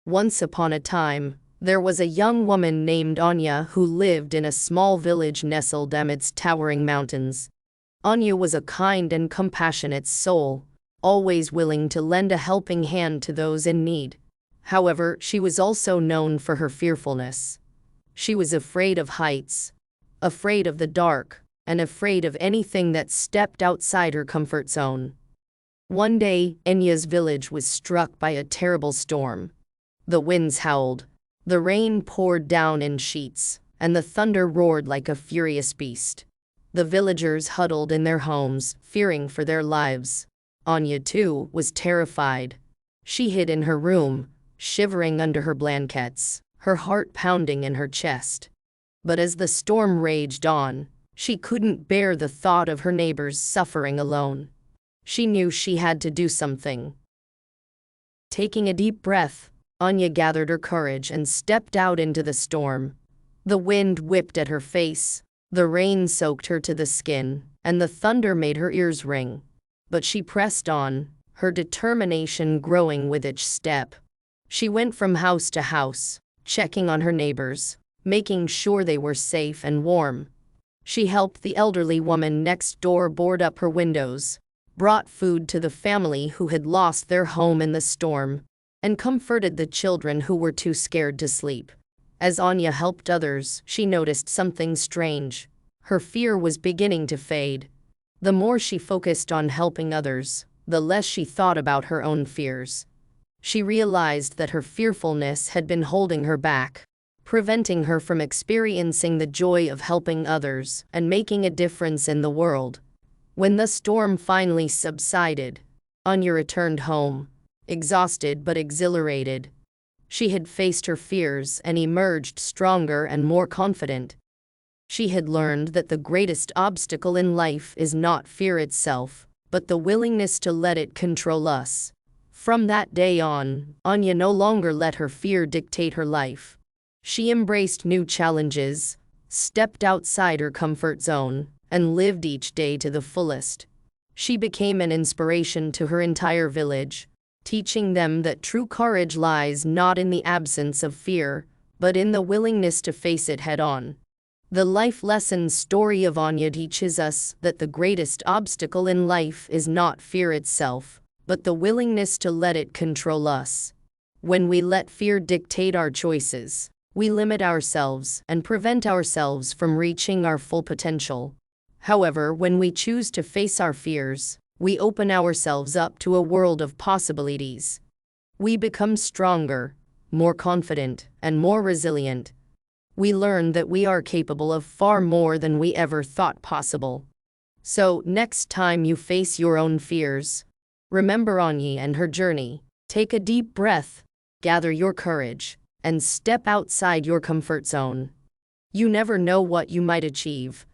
Once upon a time, there was a young woman named Anya who lived in a small village nestled amidst towering mountains. Anya was a kind and compassionate soul, always willing to lend a helping hand to those in need. However, she was also known for her fearfulness. She was afraid of heights, afraid of the dark, and afraid of anything that stepped outside her comfort zone. One day, Anya's village was struck by a terrible storm. The winds howled, the rain poured down in sheets, and the thunder roared like a furious beast. The villagers huddled in their homes, fearing for their lives. Anya, too, was terrified. She hid in her room, shivering under her blankets, her heart pounding in her chest. But as the storm raged on, she couldn't bear the thought of her neighbors suffering alone. She knew she had to do something. Taking a deep breath, Anya gathered her courage and stepped out into the storm. The wind whipped at her face, the rain soaked her to the skin, and the thunder made her ears ring. But she pressed on, her determination growing with each step. She went from house to house, checking on her neighbors, making sure they were safe and warm. She helped the elderly woman next door board up her windows, brought food to the family who had lost their home in the storm, and comforted the children who were too scared to sleep. As Anya helped others, she noticed something strange. Her fear was beginning to fade. The more she focused on helping others, the less she thought about her own fears. She realized that her fearfulness had been holding her back, preventing her from experiencing the joy of helping others and making a difference in the world. When the storm finally subsided, Anya returned home, exhausted but exhilarated. She had faced her fears and emerged stronger and more confident. She had learned that the greatest obstacle in life is not fear itself, but the willingness to let it control us. From that day on, Anya no longer let her fear dictate her life. She embraced new challenges, stepped outside her comfort zone, and lived each day to the fullest. She became an inspiration to her entire village, teaching them that true courage lies not in the absence of fear, but in the willingness to face it head-on. The life lesson story of Anya teaches us that the greatest obstacle in life is not fear itself, but the willingness to let it control us. When we let fear dictate our choices, we limit ourselves and prevent ourselves from reaching our full potential. However, when we choose to face our fears, we open ourselves up to a world of possibilities. We become stronger, more confident, and more resilient. We learn that we are capable of far more than we ever thought possible. So, next time you face your own fears, remember Anya and her journey. Take a deep breath, gather your courage, and step outside your comfort zone. You never know what you might achieve.